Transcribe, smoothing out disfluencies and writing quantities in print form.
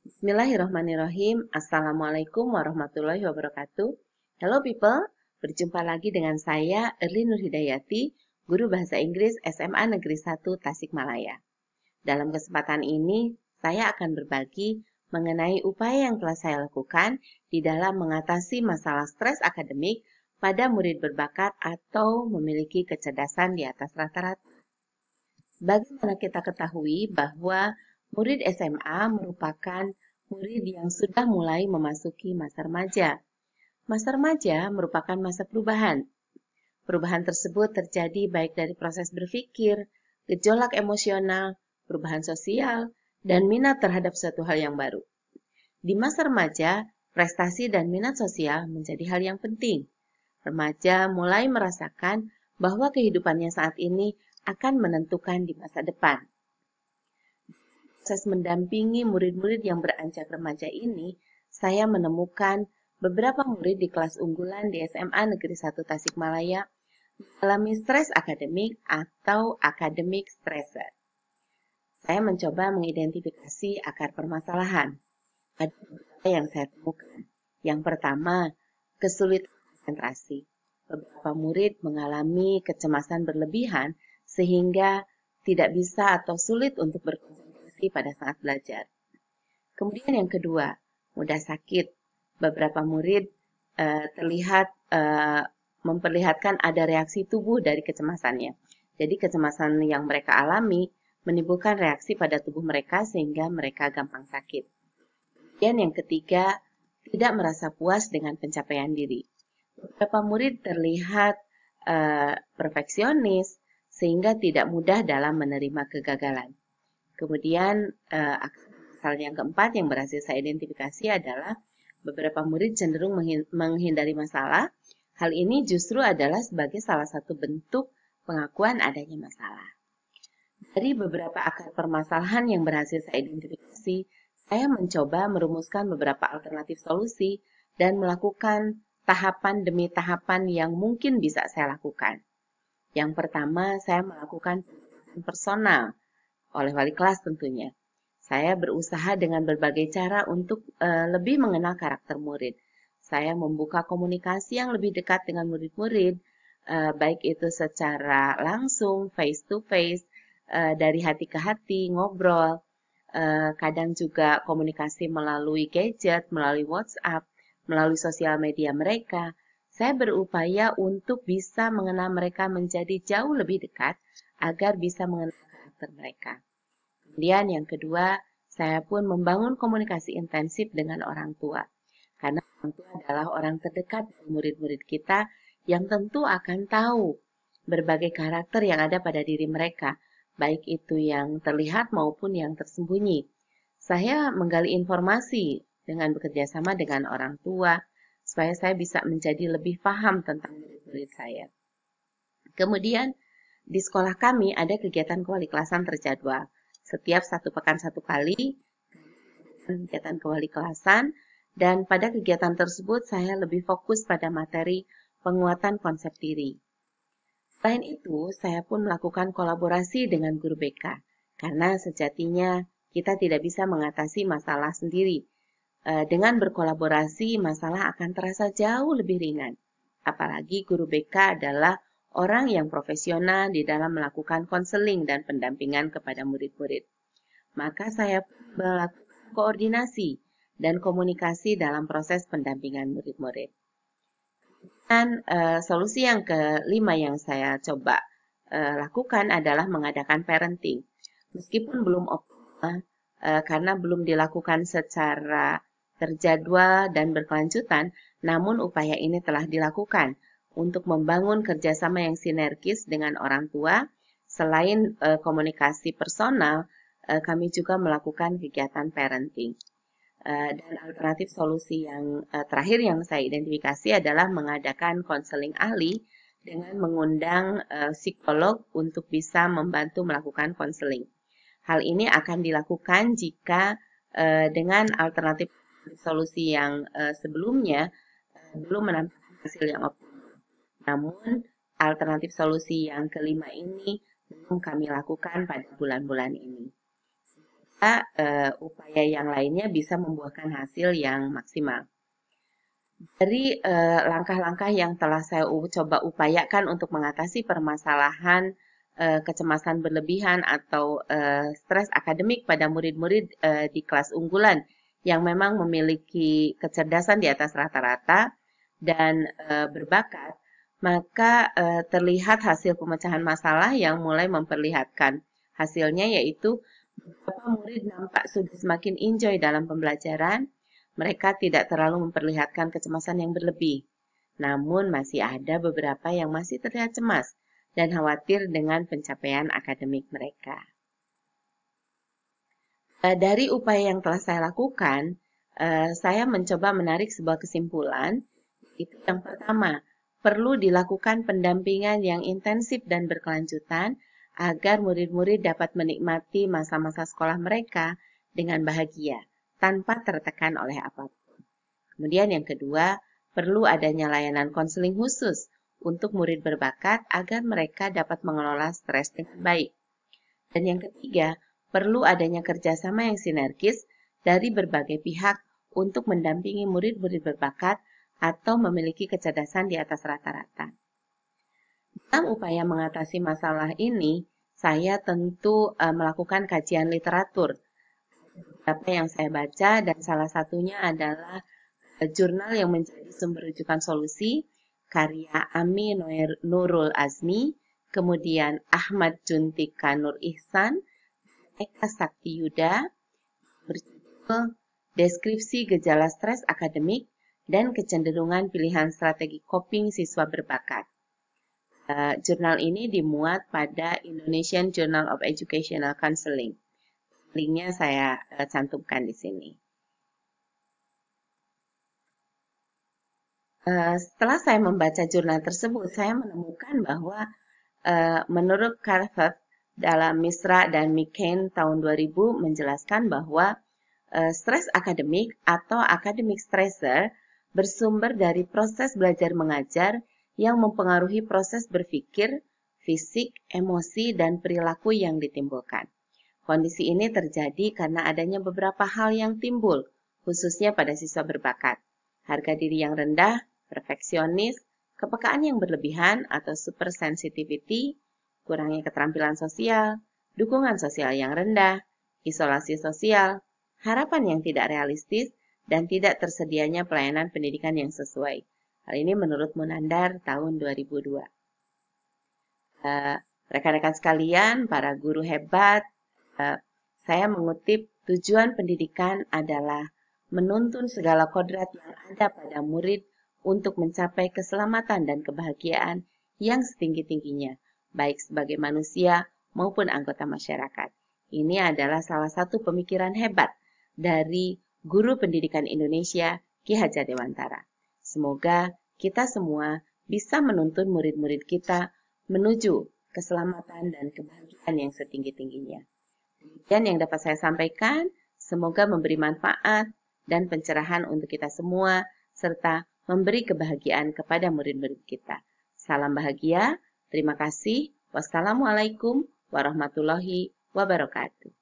Bismillahirrahmanirrahim. Assalamualaikum warahmatullahi wabarakatuh. Hello people, berjumpa lagi dengan saya Erli Nurhidayati, Guru Bahasa Inggris SMA Negeri 1 Tasikmalaya. Dalam kesempatan ini, saya akan berbagi mengenai upaya yang telah saya lakukan di dalam mengatasi masalah stres akademik pada murid berbakat atau memiliki kecerdasan di atas rata-rata. Bagaimana kita ketahui bahwa murid SMA merupakan murid yang sudah mulai memasuki masa remaja. Masa remaja merupakan masa perubahan. Perubahan tersebut terjadi baik dari proses berpikir, gejolak emosional, perubahan sosial, dan minat terhadap suatu hal yang baru. Di masa remaja, prestasi dan minat sosial menjadi hal yang penting. Remaja mulai merasakan bahwa kehidupannya saat ini akan menentukan di masa depan. Proses mendampingi murid-murid yang beranjak remaja ini, saya menemukan beberapa murid di kelas unggulan di SMA Negeri 1 Tasikmalaya mengalami stres akademik atau academic stressor. Saya mencoba mengidentifikasi akar permasalahan. Ada beberapa yang saya temukan. Yang pertama, kesulitan konsentrasi. Beberapa murid mengalami kecemasan berlebihan sehingga tidak bisa atau sulit untuk berkonsentrasi pada saat belajar. Kemudian yang kedua, mudah sakit. Beberapa murid terlihat memperlihatkan ada reaksi tubuh dari kecemasannya. Jadi kecemasan yang mereka alami menimbulkan reaksi pada tubuh mereka sehingga mereka gampang sakit. Kemudian yang ketiga, tidak merasa puas dengan pencapaian diri. Beberapa murid terlihat perfeksionis sehingga tidak mudah dalam menerima kegagalan. Kemudian hal yang keempat yang berhasil saya identifikasi adalah beberapa murid cenderung menghindari masalah. Hal ini justru adalah sebagai salah satu bentuk pengakuan adanya masalah. Dari beberapa akar permasalahan yang berhasil saya identifikasi, saya mencoba merumuskan beberapa alternatif solusi dan melakukan tahapan demi tahapan yang mungkin bisa saya lakukan. Yang pertama, saya melakukan pendekatan personal oleh wali kelas tentunya. Saya berusaha dengan berbagai cara untuk lebih mengenal karakter murid. Saya membuka komunikasi yang lebih dekat dengan murid-murid, baik itu secara langsung, face to face, dari hati ke hati, ngobrol, kadang juga komunikasi melalui gadget, melalui WhatsApp, melalui sosial media mereka. Saya berupaya untuk bisa mengenal mereka menjadi jauh lebih dekat agar bisa mengenal karakter mereka. Kemudian yang kedua, saya pun membangun komunikasi intensif dengan orang tua. Karena orang tua adalah orang terdekat dari murid-murid kita yang tentu akan tahu berbagai karakter yang ada pada diri mereka, baik itu yang terlihat maupun yang tersembunyi. Saya menggali informasi dengan bekerja sama dengan orang tua, supaya saya bisa menjadi lebih paham tentang murid-murid saya. Kemudian, di sekolah kami ada kegiatan kewaliklasan terjadwal. Setiap 1 pekan 1 kali, kegiatan kewaliklasan, dan pada kegiatan tersebut saya lebih fokus pada materi penguatan konsep diri. Selain itu, saya pun melakukan kolaborasi dengan guru BK, karena sejatinya kita tidak bisa mengatasi masalah sendiri. Dengan berkolaborasi, masalah akan terasa jauh lebih ringan. Apalagi guru BK adalah orang yang profesional di dalam melakukan konseling dan pendampingan kepada murid-murid. Maka saya melakukan koordinasi dan komunikasi dalam proses pendampingan murid-murid. Dan solusi yang kelima yang saya coba lakukan adalah mengadakan parenting. Meskipun belum optimal, karena belum dilakukan secara terjadwal dan berkelanjutan, namun upaya ini telah dilakukan untuk membangun kerjasama yang sinergis dengan orang tua. Selain komunikasi personal, kami juga melakukan kegiatan parenting. Dan alternatif solusi yang terakhir yang saya identifikasi adalah mengadakan konseling ahli dengan mengundang psikolog untuk bisa membantu melakukan konseling. Hal ini akan dilakukan jika dengan alternatif solusi yang sebelumnya belum menampilkan hasil yang optimal. Namun, alternatif solusi yang kelima ini belum kami lakukan pada bulan-bulan ini. upaya yang lainnya bisa membuahkan hasil yang maksimal. Dari langkah-langkah yang telah saya coba upayakan untuk mengatasi permasalahan kecemasan berlebihan atau stres akademik pada murid-murid di kelas unggulan yang memang memiliki kecerdasan di atas rata-rata dan berbakat, maka terlihat hasil pemecahan masalah yang mulai memperlihatkan hasilnya, yaitu beberapa murid nampak sudah semakin enjoy dalam pembelajaran. Mereka tidak terlalu memperlihatkan kecemasan yang berlebih. Namun masih ada beberapa yang masih terlihat cemas dan khawatir dengan pencapaian akademik mereka. Dari upaya yang telah saya lakukan, saya mencoba menarik sebuah kesimpulan. Itu yang pertama, perlu dilakukan pendampingan yang intensif dan berkelanjutan agar murid-murid dapat menikmati masa-masa sekolah mereka dengan bahagia, tanpa tertekan oleh apapun. Kemudian yang kedua, perlu adanya layanan konseling khusus untuk murid berbakat agar mereka dapat mengelola stres dengan baik. Dan yang ketiga, perlu adanya kerjasama yang sinergis dari berbagai pihak untuk mendampingi murid-murid berbakat atau memiliki kecerdasan di atas rata-rata. Dalam upaya mengatasi masalah ini, saya tentu melakukan kajian literatur. Beberapa yang saya baca dan salah satunya adalah jurnal yang menjadi sumber rujukan solusi, karya Ami Nurul Azmi, kemudian Ahmad Juntika Nur Ihsan, Eka Sakti Yuda, berjudul Deskripsi Gejala Stres Akademik dan Kecenderungan Pilihan Strategi Coping Siswa Berbakat. Jurnal ini dimuat pada Indonesian Journal of Educational Counseling. Linknya saya cantumkan di sini. Setelah saya membaca jurnal tersebut, saya menemukan bahwa menurut Carver dalam Misra dan McCain tahun 2000 menjelaskan bahwa stres akademik atau academic stressor bersumber dari proses belajar mengajar yang mempengaruhi proses berpikir, fisik, emosi, dan perilaku yang ditimbulkan. Kondisi ini terjadi karena adanya beberapa hal yang timbul, khususnya pada siswa berbakat. Harga diri yang rendah, perfeksionis, kepekaan yang berlebihan atau supersensitivity, kurangnya keterampilan sosial, dukungan sosial yang rendah, isolasi sosial, harapan yang tidak realistis, dan tidak tersedianya pelayanan pendidikan yang sesuai. Hal ini menurut Munandar tahun 2002. Rekan-rekan sekalian, para guru hebat, saya mengutip, tujuan pendidikan adalah menuntun segala kodrat yang ada pada murid untuk mencapai keselamatan dan kebahagiaan yang setinggi-tingginya, baik sebagai manusia maupun anggota masyarakat. Ini adalah salah satu pemikiran hebat dari Guru Pendidikan Indonesia, Ki Hajar Dewantara. Semoga kita semua bisa menuntun murid-murid kita menuju keselamatan dan kebahagiaan yang setinggi-tingginya. Demikian yang dapat saya sampaikan, semoga memberi manfaat dan pencerahan untuk kita semua, serta memberi kebahagiaan kepada murid-murid kita. Salam bahagia, terima kasih. Wassalamualaikum warahmatullahi wabarakatuh.